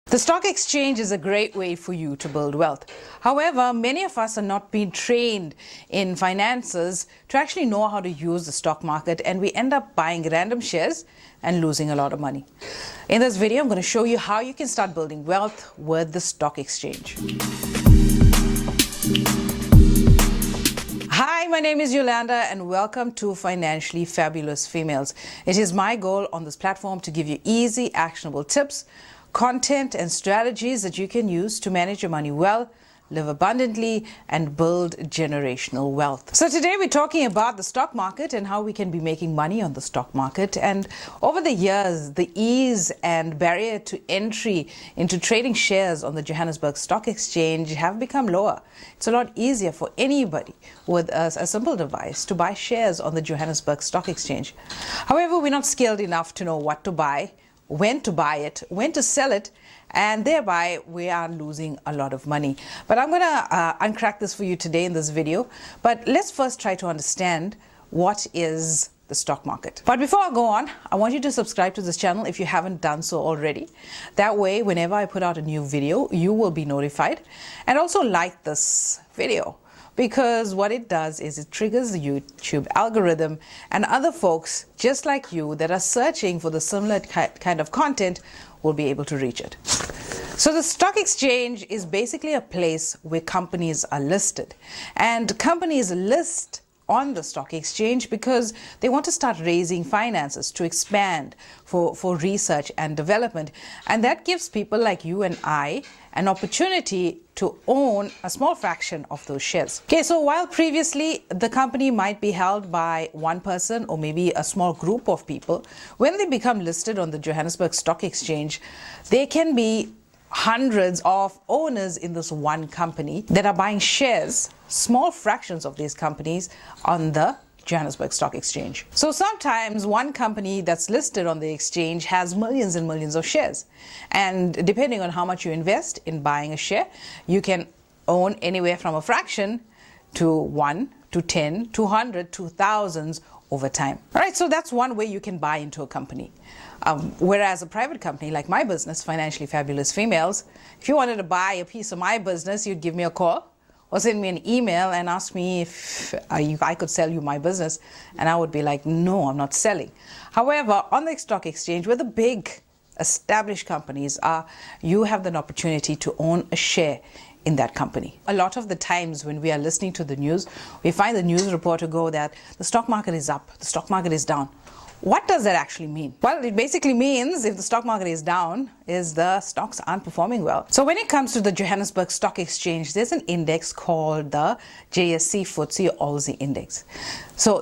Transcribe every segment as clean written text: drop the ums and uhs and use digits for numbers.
The stock exchange is a great way for you to build wealth. However, many of us are not being trained in finances to actually know how to use the stock market, and we end up buying random shares and losing a lot of money. In this video, I'm going to show you how you can start building wealth with the stock exchange. Hi, my name is Yolanda and welcome to Financially Fabulous Females. It is my goal on this platform to give you easy, actionable tips, content and strategies that you can use to manage your money well, live abundantly, and build generational wealth. So today we're talking about the stock market and how we can be making money on the stock market. And over the years, the ease and barrier to entry into trading shares on the Johannesburg Stock Exchange have become lower. It's a lot easier for anybody with a simple device to buy shares on the Johannesburg Stock Exchange. However, we're not skilled enough to know what to buy, when to buy it, when to sell it, and thereby we are losing a lot of money. But I'm going to uncrack this for you today in this video. But let's first try to understand what is the stock market. But before I go on, I want you to subscribe to this channel if you haven't done so already. That way, whenever I put out a new video, you will be notified. And also like this video, because what it does is it triggers the YouTube algorithm, and other folks just like you that are searching for the similar kind of content will be able to reach it. So the stock exchange is basically a place where companies are listed, and companies list on the stock exchange because they want to start raising finances to expand for research and development. And that gives people like you and I an opportunity to own a small fraction of those shares. Okay, so while previously the company might be held by one person or maybe a small group of people, when they become listed on the Johannesburg Stock Exchange, there can be hundreds of owners in this one company that are buying shares, small fractions of these companies, on the Johannesburg Stock Exchange. So sometimes one company that's listed on the exchange has millions and millions of shares. And depending on how much you invest in buying a share, you can own anywhere from a fraction to 1 to 10 to 100 to thousands over time. All right, so that's one way you can buy into a company. Whereas a private company like my business, Financially Fabulous Females, if you wanted to buy a piece of my business, you'd give me a call or send me an email and ask me if I could sell you my business, and I would be like, no, I'm not selling. However, on the stock exchange, where the big established companies are, you have an opportunity to own a share in that company. A lot of the times when we are listening to the news, we find the news reporter go that the stock market is up, the stock market is down. What does that actually mean? Well, it basically means if the stock market is down, is the stocks aren't performing well. So when it comes to the Johannesburg Stock Exchange, there's an index called the JSE FTSE All-Z Index. So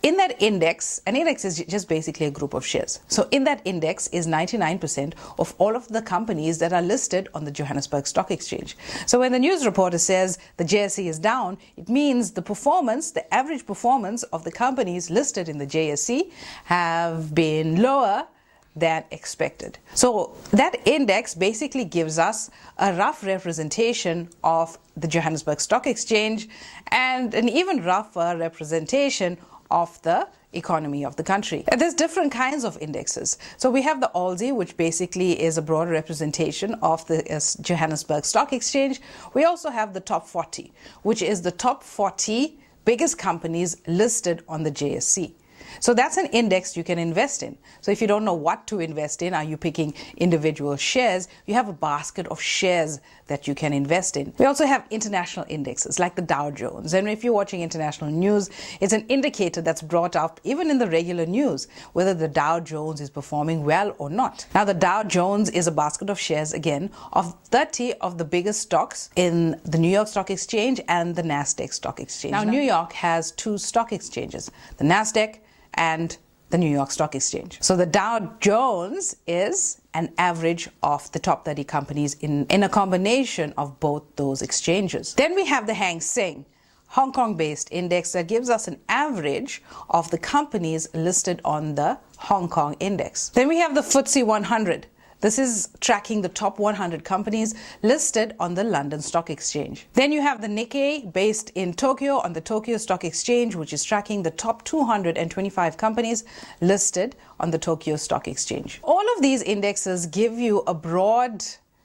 in that index, an index is just basically a group of shares. So in that index is 99% of all of the companies that are listed on the Johannesburg Stock Exchange. So when the news reporter says the JSE is down, it means the performance, the average performance of the companies listed in the JSE have been lower than expected. So that index basically gives us a rough representation of the Johannesburg Stock Exchange and an even rougher representation of the economy of the country. And there's different kinds of indexes. So we have the All-Z, which basically is a broad representation of the Johannesburg Stock Exchange. We also have the Top 40, which is the top 40 biggest companies listed on the JSE. So that's an index you can invest in. So if you don't know what to invest in, are you picking individual shares? You have a basket of shares that you can invest in. We also have international indexes like the Dow Jones. And if you're watching international news, it's an indicator that's brought up even in the regular news, whether the Dow Jones is performing well or not. Now, the Dow Jones is a basket of shares, again, of 30 of the biggest stocks in the New York Stock Exchange and the NASDAQ Stock Exchange. Now, New York has two stock exchanges, the NASDAQ and the New York Stock Exchange. So the Dow Jones is an average of the top 30 companies in a combination of both those exchanges. Then we have the Hang Seng, Hong Kong-based index that gives us an average of the companies listed on the Hong Kong index. Then we have the FTSE 100. This is tracking the top 100 companies listed on the London Stock Exchange. Then you have the Nikkei, based in Tokyo on the Tokyo Stock Exchange, which is tracking the top 225 companies listed on the Tokyo Stock Exchange. All of these indexes give you a broad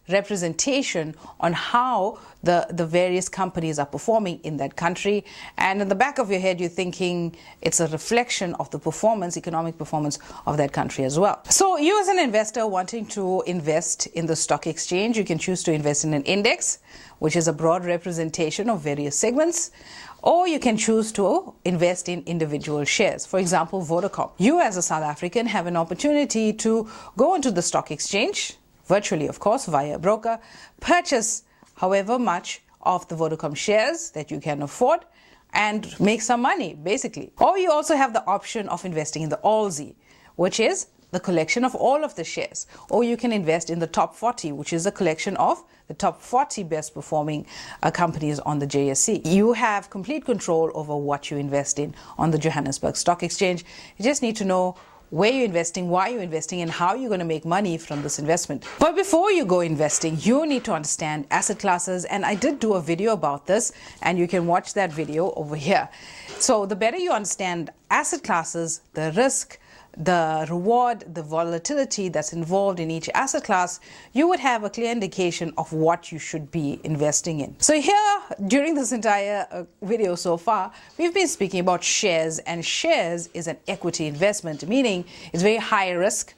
representation on how the various companies are performing in that country. And in the back of your head, you're thinking it's a reflection of the performance, economic performance of that country as well. So you as an investor wanting to invest in the stock exchange, you can choose to invest in an index, which is a broad representation of various segments, or you can choose to invest in individual shares. For example, Vodacom. You as a South African have an opportunity to go into the stock exchange, virtually of course, via a broker, purchase however much of the Vodacom shares that you can afford and make some money, basically. Or you also have the option of investing in the ALSI, which is the collection of all of the shares. Or you can invest in the top 40, which is a collection of the top 40 best performing companies on the JSE. You have complete control over what you invest in on the Johannesburg Stock Exchange. You just need to know where you're investing, why you're investing, and how you're going to make money from this investment. But before you go investing, you need to understand asset classes, and I did do a video about this, and you can watch that video over here. So the better you understand asset classes, the risk, the reward, the volatility that's involved in each asset class, you would have a clear indication of what you should be investing in. So here, during this entire video so far, we've been speaking about shares, and shares is an equity investment, meaning it's very high risk.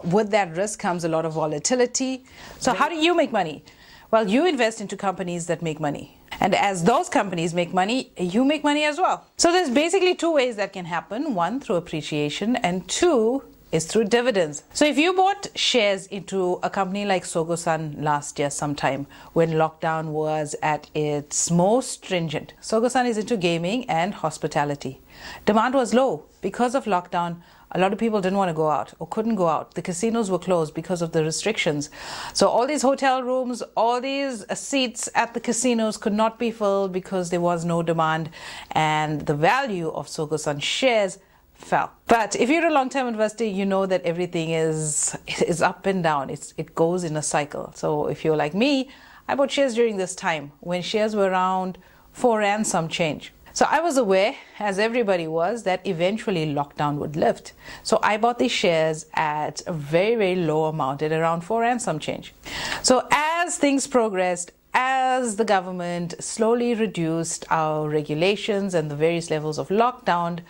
With that risk comes a lot of volatility. So how do you make money? Well, you invest into companies that make money. And as those companies make money, you make money as well. So there's basically two ways that can happen. One, through appreciation, and two is through dividends. So if you bought shares into a company like Sogosan last year sometime when lockdown was at its most stringent, Sogosan is into gaming and hospitality. Demand was low because of lockdown. A lot of people didn't want to go out or couldn't go out. The casinos were closed because of the restrictions. So all these hotel rooms, all these seats at the casinos could not be filled because there was no demand, and the value of Sogosan shares fell. But if you're a long-term investor, you know that everything is up and down. It goes in a cycle. So if you're like me, I bought shares during this time when shares were around 4 and some change. So I was aware, as everybody was, that eventually lockdown would lift. So I bought these shares at a very, very low amount, at around 4 and some change. So as things progressed, as the government slowly reduced our regulations and the various levels of lockdown,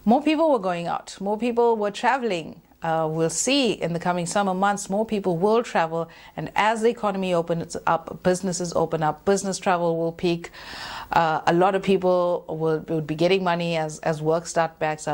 more people were going out, more people were traveling. We'll see in the coming summer months, more people will travel, and as the economy opens up, businesses open up, business travel will peak. A lot of people will be getting money as work start back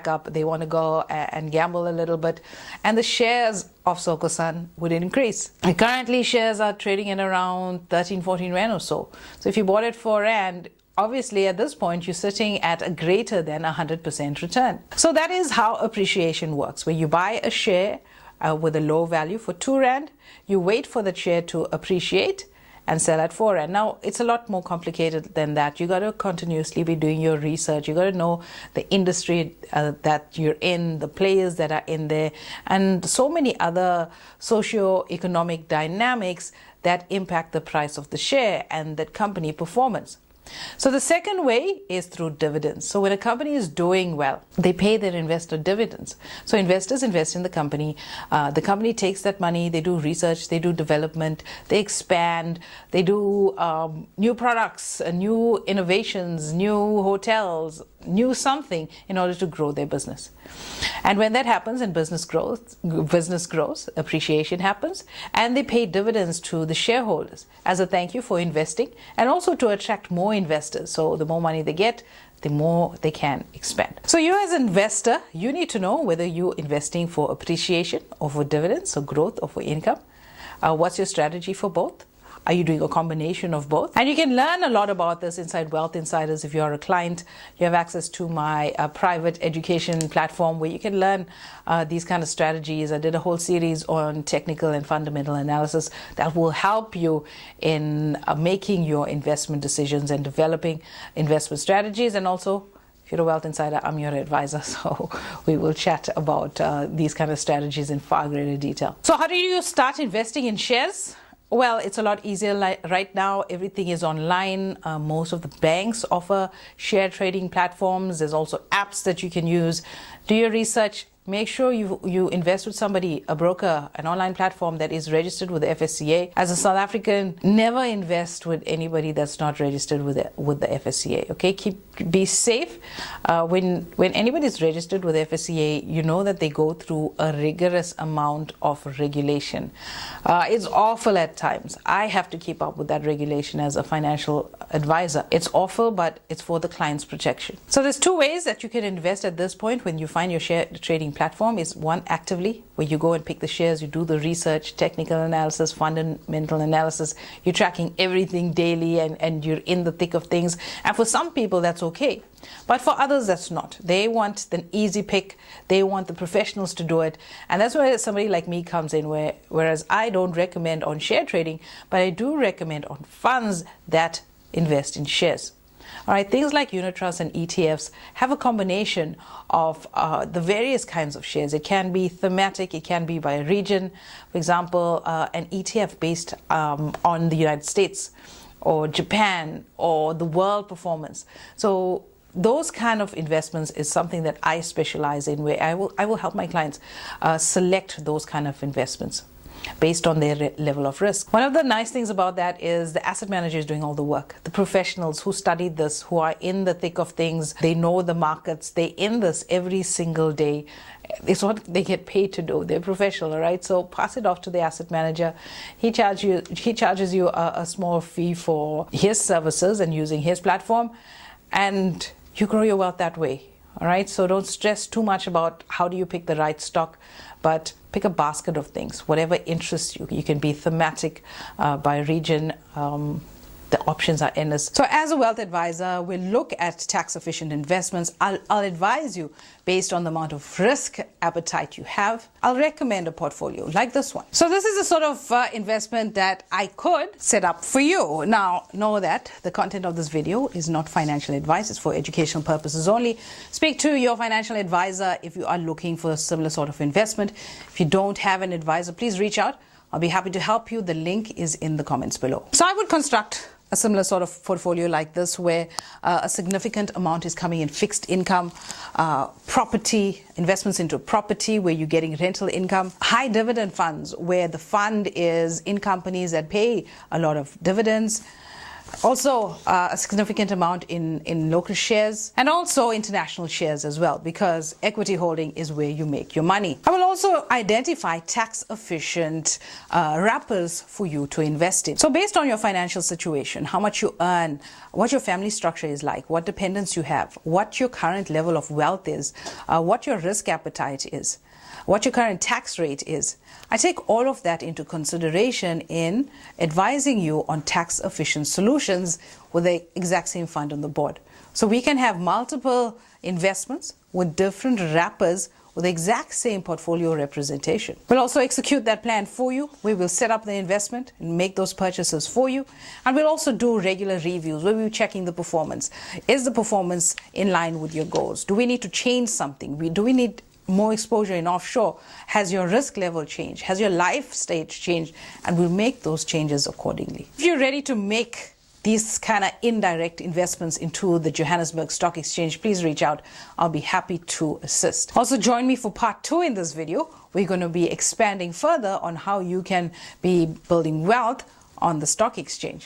up. They want to go and gamble a little bit, and the shares of Sogosan would increase. And currently, shares are trading at around 13, 14 Rand or so. So if you bought it for Rand, obviously, at this point, you're sitting at a greater than 100% return. So that is how appreciation works. Where you buy a share with a low value for 2 Rand, you wait for the share to appreciate and sell at 4 Rand. Now, it's a lot more complicated than that. You got to continuously be doing your research. You got to know the industry that you're in, the players that are in there, and so many other socio-economic dynamics that impact the price of the share and that company performance. So the second way is through dividends. So when a company is doing well, they pay their investor dividends. So investors invest in the company takes that money, they do research, they do development, they expand, they do new products, new innovations, new hotels, new something in order to grow their business. And when that happens and business grows, appreciation happens, and they pay dividends to the shareholders as a thank you for investing and also to attract more investors. So the more money they get, the more they can expand. So you as an investor, you need to know whether you're investing for appreciation or for dividends, so growth or for income. What's your strategy for both? Are you doing a combination of both? And you can learn a lot about this inside Wealth Insiders. If you're a client, you have access to my private education platform where you can learn these kind of strategies. I did a whole series on technical and fundamental analysis that will help you in making your investment decisions and developing investment strategies. And also, if you're a Wealth Insider, I'm your advisor, so we will chat about these kind of strategies in far greater detail. So how do you start investing in shares? Well, it's a lot easier right now. Everything is online. Most of the banks offer share trading platforms. There's also apps that you can use. Do your research, make sure you invest with somebody, a broker, an online platform that is registered with the FSCA. As a South African, never invest with anybody that's not registered with the FSCA. Okay, be safe. When anybody is registered with the FSCA, you know that they go through a rigorous amount of regulation. It's awful at times. I have to keep up with that regulation as a financial advisor. It's awful, but it's for the client's protection. So there's two ways that you can invest at this point when you find your share trading platform. Is one, actively, where you go and pick the shares, you do the research, technical analysis, fundamental analysis, you're tracking everything daily and you're in the thick of things. And for some people that's okay, but for others that's not. They want the easy pick, they want the professionals to do it, and that's where somebody like me comes in, whereas I don't recommend on share trading, but I do recommend on funds that invest in shares. All right, things like unit trusts and ETFs have a combination of the various kinds of shares. It can be thematic, it can be by region. For example, an ETF based on the United States or Japan or the world performance. So those kind of investments is something that I specialize in, where I will help my clients select those kind of investments based on their level of risk. One of the nice things about that is the asset manager is doing all the work. The professionals who studied this, who are in the thick of things, they know the markets, they're in this every single day. It's what they get paid to do. They're professional, right? So pass it off to the asset manager. He charges you a small fee for his services and using his platform, and you grow your wealth that way. All right, so don't stress too much about how do you pick the right stock, but pick a basket of things, whatever interests you. You can be thematic by region. The options are endless. So as a wealth advisor, we'll look at tax efficient investments. I'll advise you based on the amount of risk appetite you have. I'll recommend a portfolio like this one. So this is a sort of investment that I could set up for you. Now, know that the content of this video is not financial advice. It's for educational purposes only. Speak to your financial advisor if you are looking for a similar sort of investment. If you don't have an advisor, please reach out. I'll be happy to help you. The link is in the comments below. So I would construct a similar sort of portfolio like this, where a significant amount is coming in fixed income, property, investments into property where you're getting rental income, high dividend funds where the fund is in companies that pay a lot of dividends, also a significant amount in local shares, and also international shares as well, because equity holding is where you make your money. I will also identify tax efficient wrappers for you to invest in. So based on your financial situation, how much you earn, what your family structure is like, what dependents you have, what your current level of wealth is, what your risk appetite is, what your current tax rate is, I take all of that into consideration in advising you on tax efficient solutions with the exact same fund on the board. So we can have multiple investments with different wrappers with the exact same portfolio representation. We'll also execute that plan for you. We will set up the investment and make those purchases for you. And we'll also do regular reviews where we're checking the performance. Is the performance in line with your goals? Do we need to change something? Do we need more exposure in offshore? Has your risk level changed? Has your life stage changed? And we'll make those changes accordingly. If you're ready to make these kind of indirect investments into the Johannesburg Stock Exchange, please reach out. I'll be happy to assist. Also join me for part 2 in this video. We're going to be expanding further on how you can be building wealth on the stock exchange.